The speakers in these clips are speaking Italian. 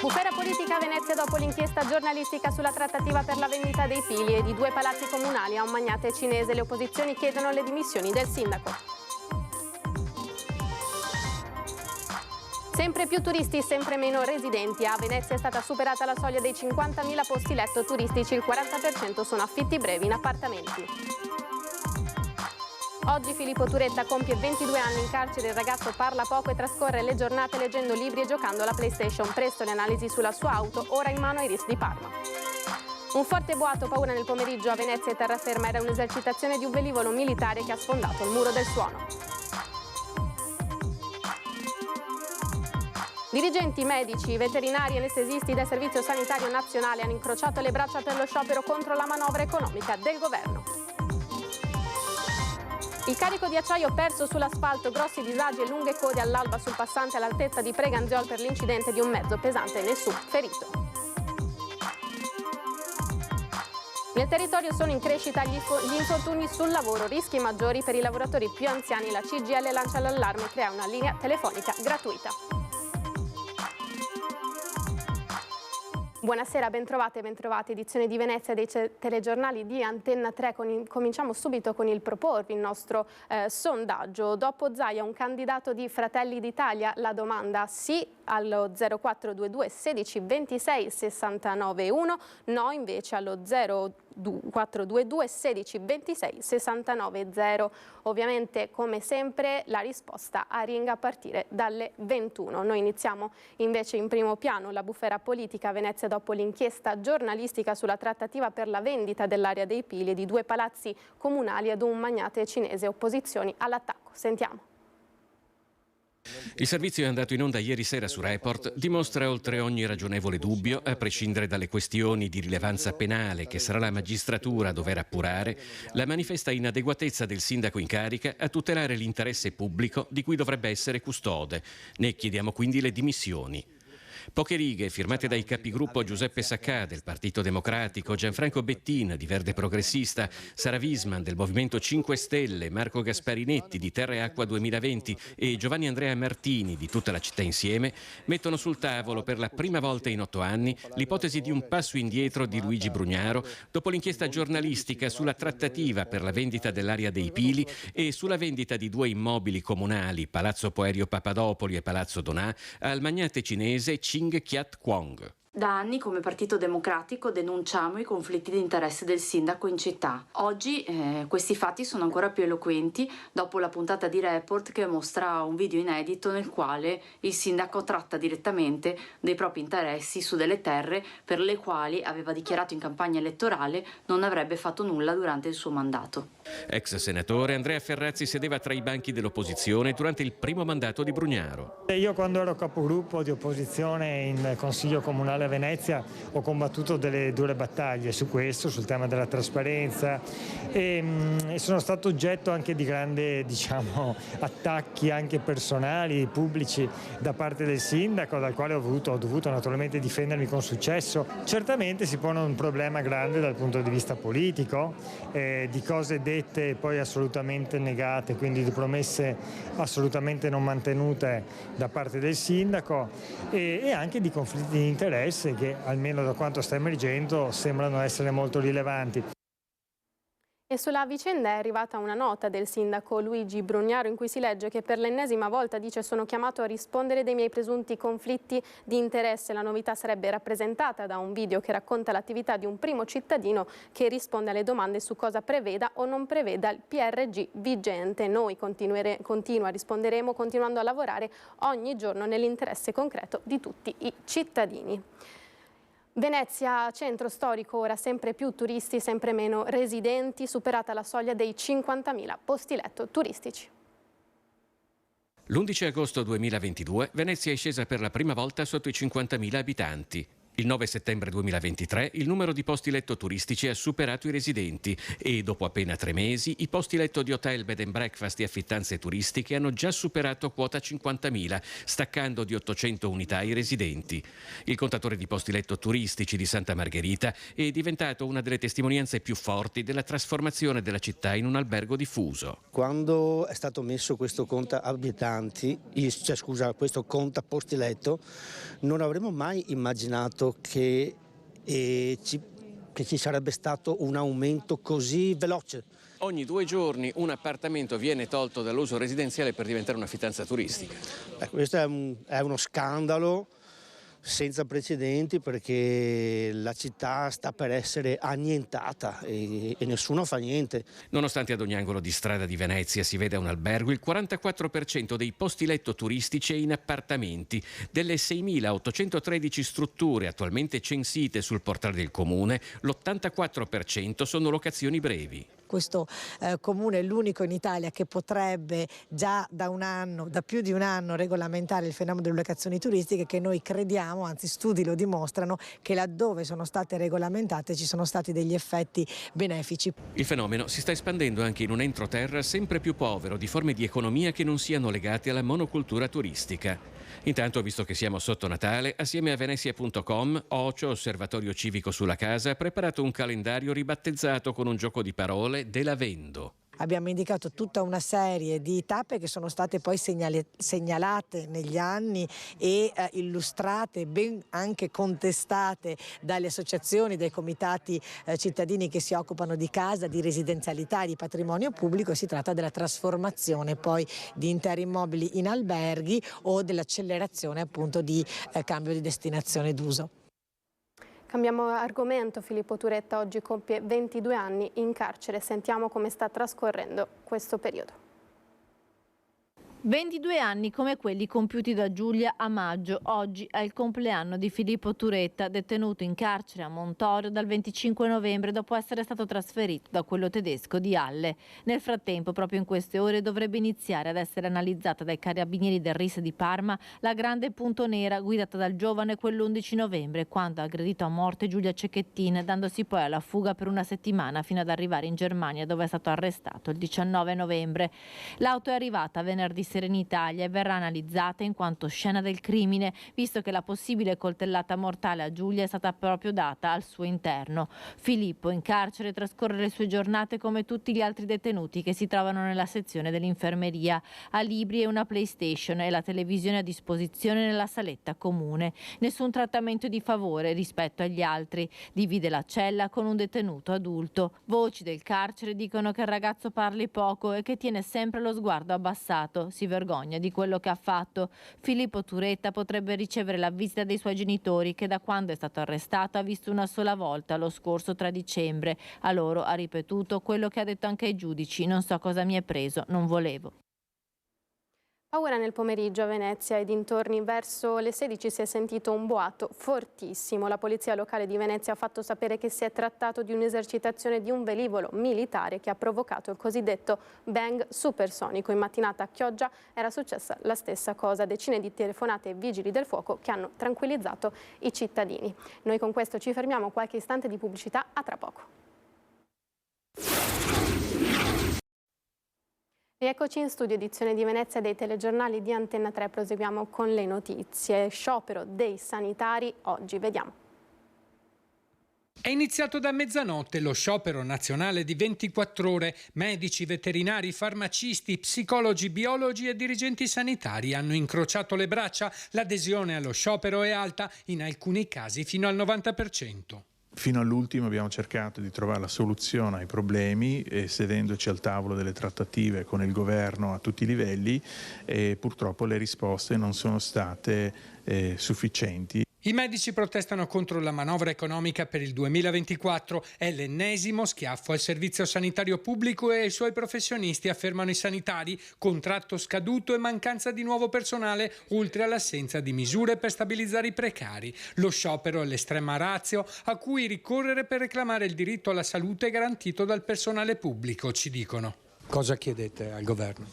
Bufera politica a Venezia dopo l'inchiesta giornalistica sulla trattativa per la vendita dei Pili e di 2 palazzi comunali a un magnate cinese. Le opposizioni chiedono le dimissioni del sindaco. Sempre più turisti, sempre meno residenti. A Venezia è stata superata la soglia dei 50.000 posti letto turistici, il 40% sono affitti brevi in appartamenti. Oggi Filippo Turetta compie 22 anni in carcere, il ragazzo parla poco e trascorre le giornate leggendo libri e giocando alla PlayStation. Presto le analisi sulla sua auto, ora in mano ai RIS di Parma. Un forte boato, paura nel pomeriggio a Venezia e terraferma, era un'esercitazione di un velivolo militare che ha sfondato il muro del suono. Dirigenti, medici, veterinari e anestesisti del Servizio Sanitario Nazionale hanno incrociato le braccia per lo sciopero contro la manovra economica del governo. Il carico di acciaio perso sull'asfalto, grossi disagi e lunghe code all'alba sul passante all'altezza di Preganziol per l'incidente di un mezzo pesante, nessun ferito. Nel territorio sono in crescita gli infortuni sul lavoro, rischi maggiori per i lavoratori più anziani. La CGIL lancia l'allarme e crea una linea telefonica gratuita. Buonasera, bentrovate e bentrovati. Edizione di Venezia dei telegiornali di Antenna 3. Cominciamo subito con il proporvi il nostro sondaggio. Dopo Zaia, un candidato di Fratelli d'Italia, la domanda sì allo 0422 16 26 69 1, no invece allo 0422 16 26 69 0. Ovviamente, come sempre, la risposta a ringa a partire dalle 21. Noi iniziamo invece in primo piano la bufera politica a Venezia dopo l'inchiesta giornalistica sulla trattativa per la vendita dell'area dei Pili e di 2 palazzi comunali ad un magnate cinese. Opposizioni all'attacco. Sentiamo. Il servizio è andato in onda ieri sera su Report, dimostra oltre ogni ragionevole dubbio, a prescindere dalle questioni di rilevanza penale che sarà la magistratura a dover appurare, la manifesta inadeguatezza del sindaco in carica a tutelare l'interesse pubblico di cui dovrebbe essere custode. Ne chiediamo quindi le dimissioni. Poche righe firmate dai capigruppo Giuseppe Saccà del Partito Democratico, Gianfranco Bettin di Verde Progressista, Sara Visman del Movimento 5 Stelle, Marco Gasparinetti di Terra e Acqua 2020 e Giovanni Andrea Martini di Tutta la città insieme mettono sul tavolo per la prima volta in 8 anni l'ipotesi di un passo indietro di Luigi Brugnaro dopo l'inchiesta giornalistica sulla trattativa per la vendita dell'area dei Pili e sulla vendita di 2 immobili comunali, Palazzo Poerio Papadopoli e Palazzo Donà, al magnate cinese Ching Kiat Kwong. Da anni come Partito Democratico denunciamo i conflitti di interesse del sindaco in città. Oggi questi fatti sono ancora più eloquenti dopo la puntata di Report che mostra un video inedito nel quale il sindaco tratta direttamente dei propri interessi su delle terre per le quali aveva dichiarato in campagna elettorale non avrebbe fatto nulla durante il suo mandato. Ex senatore Andrea Ferrazzi sedeva tra i banchi dell'opposizione durante il primo mandato di Brugnaro. Io quando ero capogruppo di opposizione in Consiglio Comunale a Venezia ho combattuto delle dure battaglie su questo, sul tema della trasparenza e sono stato oggetto anche di grandi attacchi anche personali, pubblici da parte del sindaco, dal quale ho dovuto naturalmente difendermi con successo. Certamente si pone un problema grande dal punto di vista politico, di cose dette e poi assolutamente negate, quindi di promesse assolutamente non mantenute da parte del sindaco e anche di conflitti di interesse che, almeno da quanto sta emergendo, sembrano essere molto rilevanti. E sulla vicenda è arrivata una nota del sindaco Luigi Brugnaro in cui si legge che per l'ennesima volta dice: sono chiamato a rispondere dei miei presunti conflitti di interesse. La novità sarebbe rappresentata da un video che racconta l'attività di un primo cittadino che risponde alle domande su cosa preveda o non preveda il PRG vigente. Noi risponderemo continuando a lavorare ogni giorno nell'interesse concreto di tutti i cittadini. Venezia, centro storico, ora sempre più turisti, sempre meno residenti, superata la soglia dei 50.000 posti letto turistici. L'11 agosto 2022 Venezia è scesa per la prima volta sotto i 50.000 abitanti. Il 9 settembre 2023 il numero di posti letto turistici ha superato i residenti e dopo appena 3 mesi i posti letto di hotel, bed and breakfast e affittanze turistiche hanno già superato quota 50.000, staccando di 800 unità i residenti. Il contatore di posti letto turistici di Santa Margherita è diventato una delle testimonianze più forti della trasformazione della città in un albergo diffuso. Quando è stato messo questo conto abitanti, questo conto posti letto, non avremmo mai immaginato che ci sarebbe stato un aumento così veloce. Ogni 2 giorni un appartamento viene tolto dall'uso residenziale per diventare un'affittanza turistica. Questo è uno scandalo senza precedenti, perché la città sta per essere annientata e nessuno fa niente. Nonostante ad ogni angolo di strada di Venezia si veda un albergo, il 44% dei posti letto turistici è in appartamenti. Delle 6.813 strutture attualmente censite sul portale del comune, l'84% sono locazioni brevi. Questo comune è l'unico in Italia che potrebbe già da più di un anno regolamentare il fenomeno delle locazioni turistiche, che noi crediamo, anzi studi lo dimostrano, che laddove sono state regolamentate ci sono stati degli effetti benefici. Il fenomeno si sta espandendo anche in un entroterra sempre più povero di forme di economia che non siano legate alla monocultura turistica. Intanto, visto che siamo sotto Natale, assieme a Venezia.com, Ocio, Osservatorio Civico sulla Casa, ha preparato un calendario ribattezzato con un gioco di parole dell'Avendo. Abbiamo indicato tutta una serie di tappe che sono state poi segnalate negli anni e illustrate, ben anche contestate dalle associazioni, dai comitati cittadini che si occupano di casa, di residenzialità, di patrimonio pubblico. Si tratta della trasformazione poi di interi immobili in alberghi o dell'accelerazione appunto di cambio di destinazione d'uso. Cambiamo argomento. Filippo Turetta oggi compie 22 anni in carcere. Sentiamo come sta trascorrendo questo periodo. 22 anni come quelli compiuti da Giulia a maggio. Oggi è il compleanno di Filippo Turetta, detenuto in carcere a Montorio dal 25 novembre dopo essere stato trasferito da quello tedesco di Halle. Nel frattempo, proprio in queste ore, dovrebbe iniziare ad essere analizzata dai carabinieri del RIS di Parma la grande punto nera guidata dal giovane quell'11 novembre, quando ha aggredito a morte Giulia Cecchettin, dandosi poi alla fuga per una settimana fino ad arrivare in Germania, dove è stato arrestato il 19 novembre. L'auto è arrivata venerdì sera in Italia e verrà analizzata in quanto scena del crimine, visto che la possibile coltellata mortale a Giulia è stata proprio data al suo interno. Filippo in carcere trascorre le sue giornate come tutti gli altri detenuti che si trovano nella sezione dell'infermeria. Ha libri e una PlayStation e la televisione a disposizione nella saletta comune. Nessun trattamento di favore rispetto agli altri. Divide la cella con un detenuto adulto. Voci del carcere dicono che il ragazzo parli poco e che tiene sempre lo sguardo abbassato. Si vergogna di quello che ha fatto. Filippo Turetta potrebbe ricevere la visita dei suoi genitori, che da quando è stato arrestato ha visto una sola volta lo scorso 3 dicembre. A loro ha ripetuto quello che ha detto anche ai giudici: non so cosa mi è preso, non volevo. Paura nel pomeriggio a Venezia e dintorni. Verso le 16 si è sentito un boato fortissimo. La polizia locale di Venezia ha fatto sapere che si è trattato di un'esercitazione di un velivolo militare che ha provocato il cosiddetto bang supersonico. In mattinata a Chioggia era successa la stessa cosa. Decine di telefonate ai vigili del fuoco che hanno tranquillizzato i cittadini. Noi con questo ci fermiamo, qualche istante di pubblicità, a tra poco. Eccoci in studio, edizione di Venezia dei telegiornali di Antenna 3. Proseguiamo con le notizie. Sciopero dei sanitari oggi, vediamo. È iniziato da mezzanotte lo sciopero nazionale di 24 ore. Medici, veterinari, farmacisti, psicologi, biologi e dirigenti sanitari hanno incrociato le braccia. L'adesione allo sciopero è alta, in alcuni casi fino al 90%. Fino all'ultimo abbiamo cercato di trovare la soluzione ai problemi, sedendoci al tavolo delle trattative con il governo a tutti i livelli, e purtroppo le risposte non sono state sufficienti. I medici protestano contro la manovra economica per il 2024. È l'ennesimo schiaffo al servizio sanitario pubblico e ai suoi professionisti, affermano i sanitari. Contratto scaduto e mancanza di nuovo personale, oltre all'assenza di misure per stabilizzare i precari. Lo sciopero è l'estrema ratio a cui ricorrere per reclamare il diritto alla salute garantito dal personale pubblico, ci dicono. Cosa chiedete al governo?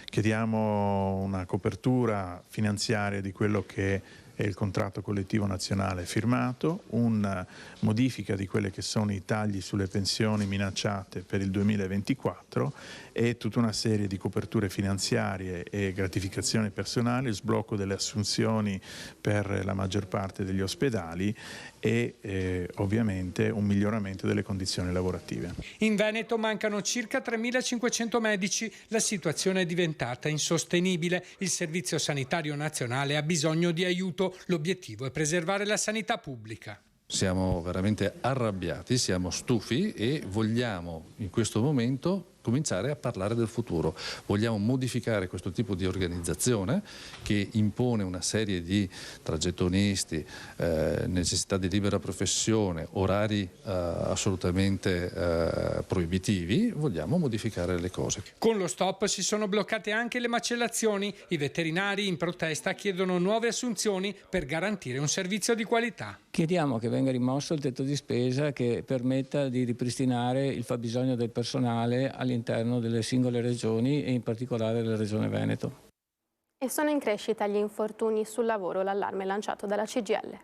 Chiediamo una copertura finanziaria di quello che e il contratto collettivo nazionale firmato, una modifica di quelle che sono i tagli sulle pensioni minacciate per il 2024 e tutta una serie di coperture finanziarie e gratificazioni personali, sblocco delle assunzioni per la maggior parte degli ospedali e ovviamente un miglioramento delle condizioni lavorative. In Veneto mancano circa 3.500 medici, la situazione è diventata insostenibile, il Servizio Sanitario Nazionale ha bisogno di aiuto, l'obiettivo è preservare la sanità pubblica. Siamo veramente arrabbiati, siamo stufi e vogliamo in questo momento cominciare a parlare del futuro. Vogliamo modificare questo tipo di organizzazione che impone una serie di tragettonisti, necessità di libera professione, orari assolutamente proibitivi. Vogliamo modificare le cose. Con lo stop si sono bloccate anche le macellazioni. I veterinari in protesta chiedono nuove assunzioni per garantire un servizio di qualità. Chiediamo che venga rimosso il tetto di spesa che permetta di ripristinare il fabbisogno del personale all'interno delle singole regioni e in particolare della Regione Veneto. E sono in crescita gli infortuni sul lavoro, l'allarme lanciato dalla CGIL.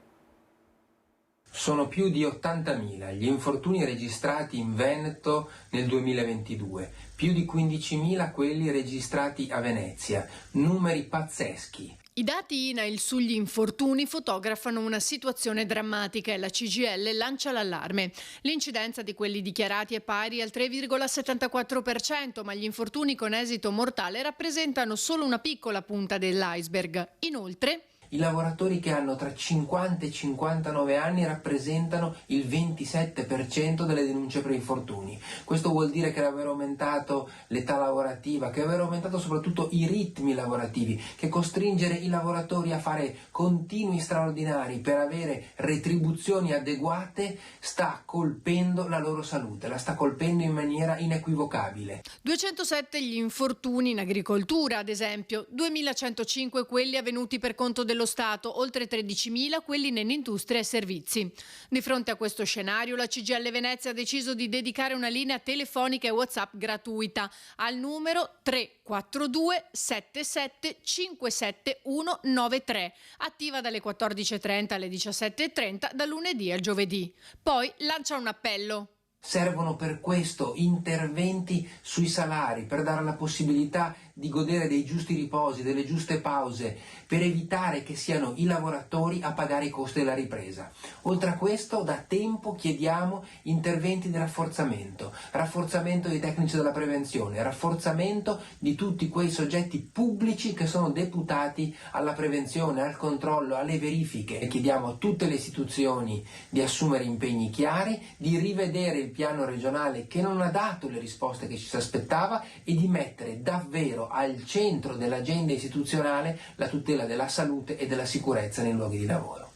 Sono più di 80.000 gli infortuni registrati in Veneto nel 2022, più di 15.000 quelli registrati a Venezia, numeri pazzeschi. I dati INAIL sugli infortuni fotografano una situazione drammatica e la CGIL lancia l'allarme. L'incidenza di quelli dichiarati è pari al 3,74%, ma gli infortuni con esito mortale rappresentano solo una piccola punta dell'iceberg. Inoltre, i lavoratori che hanno tra 50 e 59 anni rappresentano il 27% delle denunce per infortuni. Questo vuol dire che aver aumentato l'età lavorativa, che aver aumentato soprattutto i ritmi lavorativi, che costringere i lavoratori a fare continui straordinari per avere retribuzioni adeguate sta colpendo la loro salute, la sta colpendo in maniera inequivocabile. 207 gli infortuni in agricoltura, ad esempio, 2.105 quelli avvenuti per conto dello Stato, oltre 13.000 quelli nell'industria e servizi. Di fronte a questo scenario, la CGIL Venezia ha deciso di dedicare una linea telefonica e WhatsApp gratuita al numero 342 77 57193, attiva dalle 14.30 alle 17.30 da lunedì al giovedì. Poi lancia un appello. Servono per questo interventi sui salari, per dare la possibilità di godere dei giusti riposi, delle giuste pause, per evitare che siano i lavoratori a pagare i costi della ripresa. Oltre a questo, da tempo chiediamo interventi di rafforzamento dei tecnici della prevenzione, rafforzamento di tutti quei soggetti pubblici che sono deputati alla prevenzione, al controllo, alle verifiche. E chiediamo a tutte le istituzioni di assumere impegni chiari, di rivedere il piano regionale che non ha dato le risposte che ci si aspettava e di mettere davvero al centro dell'agenda istituzionale la tutela della salute e della sicurezza nei luoghi di lavoro.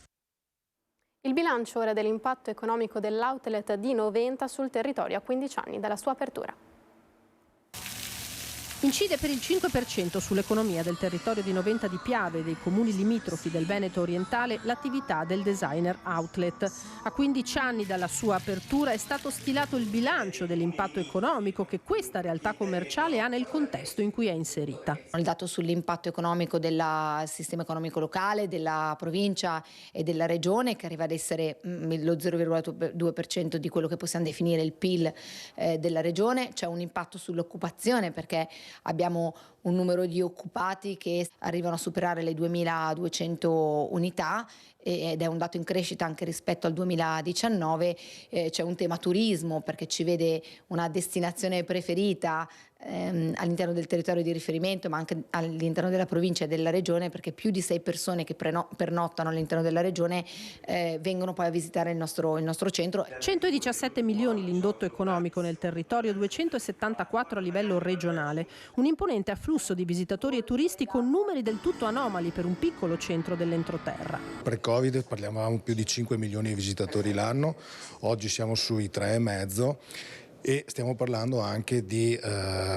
Il bilancio ora dell'impatto economico dell'outlet di Noventa sul territorio a 15 anni dalla sua apertura. Incide per il 5% sull'economia del territorio di Noventa di Piave e dei comuni limitrofi del Veneto orientale l'attività del designer outlet. A 15 anni dalla sua apertura è stato stilato il bilancio dell'impatto economico che questa realtà commerciale ha nel contesto in cui è inserita. Il dato sull'impatto economico del sistema economico locale, della provincia e della regione, che arriva ad essere lo 0,2% di quello che possiamo definire il PIL della regione. C'è un impatto sull'occupazione perché abbiamo un numero di occupati che arrivano a superare le 2.200 unità ed è un dato in crescita anche rispetto al 2019. C'è un tema turismo perché ci vede una destinazione preferita all'interno del territorio di riferimento, ma anche all'interno della provincia e della regione, perché più di 6 persone che pernottano all'interno della regione vengono poi a visitare il nostro centro. 117 milioni l'indotto economico nel territorio, 274 a livello regionale. Un imponente afflusso di visitatori e turisti con numeri del tutto anomali per un piccolo centro dell'entroterra. Pre-Covid parliamo più di 5 milioni di visitatori l'anno, oggi siamo sui 3,5. e stiamo parlando anche di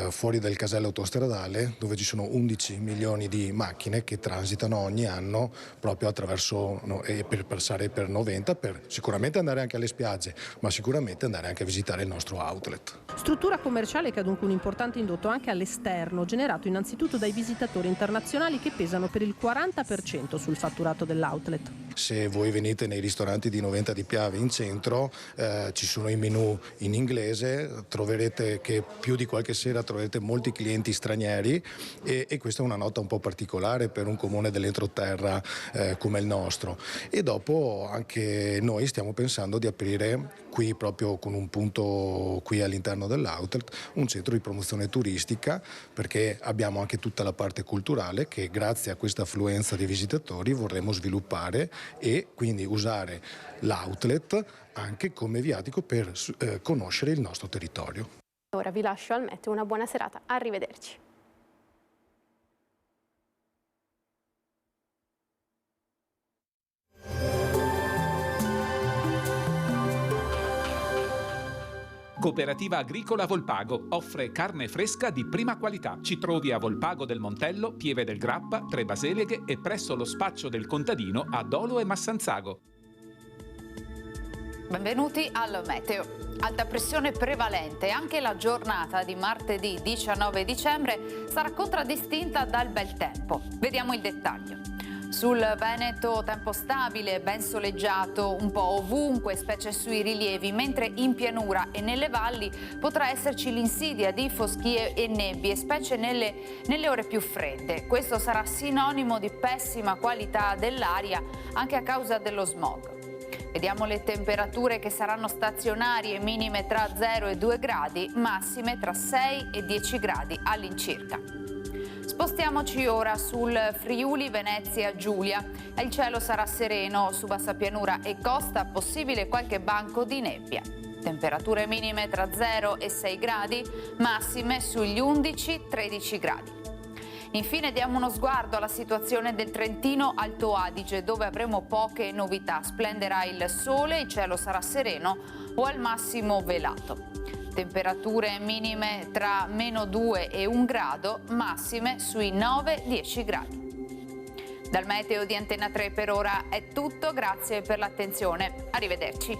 fuori dal casello autostradale, dove ci sono 11 milioni di macchine che transitano ogni anno proprio attraverso e per passare per Noventa, per sicuramente andare anche alle spiagge, ma sicuramente andare anche a visitare il nostro outlet. Struttura commerciale che ha dunque un importante indotto anche all'esterno, generato innanzitutto dai visitatori internazionali che pesano per il 40% sul fatturato dell'outlet. Se voi venite nei ristoranti di Noventa di Piave in centro, ci sono i menù in inglese, troverete che più di qualche sera troverete molti clienti stranieri e questa è una nota un po' particolare per un comune dell'entroterra come il nostro. E dopo anche noi stiamo pensando di aprire qui proprio con un punto qui all'interno dell'outlet un centro di promozione turistica, perché abbiamo anche tutta la parte culturale che grazie a questa affluenza di visitatori vorremmo sviluppare e quindi usare l'outlet anche come viatico per conoscere il nostro territorio. Ora vi lascio al meteo, una buona serata, arrivederci. Cooperativa Agricola Volpago offre carne fresca di prima qualità. Ci trovi a Volpago del Montello, Pieve del Grappa, Tre Baseleghe e presso lo spaccio del contadino a Dolo e Massanzago. Benvenuti al meteo. Alta pressione prevalente. Anche la giornata di martedì 19 dicembre sarà contraddistinta dal bel tempo. Vediamo il dettaglio. Sul Veneto tempo stabile, ben soleggiato un po' ovunque, specie sui rilievi, mentre in pianura e nelle valli potrà esserci l'insidia di foschie e nebbie, specie nelle ore più fredde. Questo sarà sinonimo di pessima qualità dell'aria anche a causa dello smog. Vediamo le temperature che saranno stazionarie, minime tra 0 e 2 gradi, massime tra 6 e 10 gradi all'incirca. Spostiamoci ora sul Friuli Venezia Giulia. Il cielo sarà sereno, su bassa pianura e costa possibile qualche banco di nebbia. Temperature minime tra 0 e 6 gradi, massime sugli 11-13 gradi. Infine diamo uno sguardo alla situazione del Trentino Alto Adige, dove avremo poche novità. Splenderà il sole, il cielo sarà sereno o al massimo velato. Temperature minime tra -2 e 1 grado, massime sui 9-10 gradi. Dal meteo di Antenna 3 per ora è tutto, grazie per l'attenzione. Arrivederci.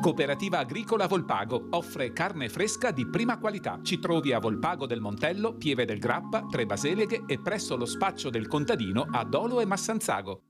Cooperativa Agricola Volpago offre carne fresca di prima qualità. Ci trovi a Volpago del Montello, Pieve del Grappa, Tre Baseleghe e presso lo spaccio del contadino a Dolo e Massanzago.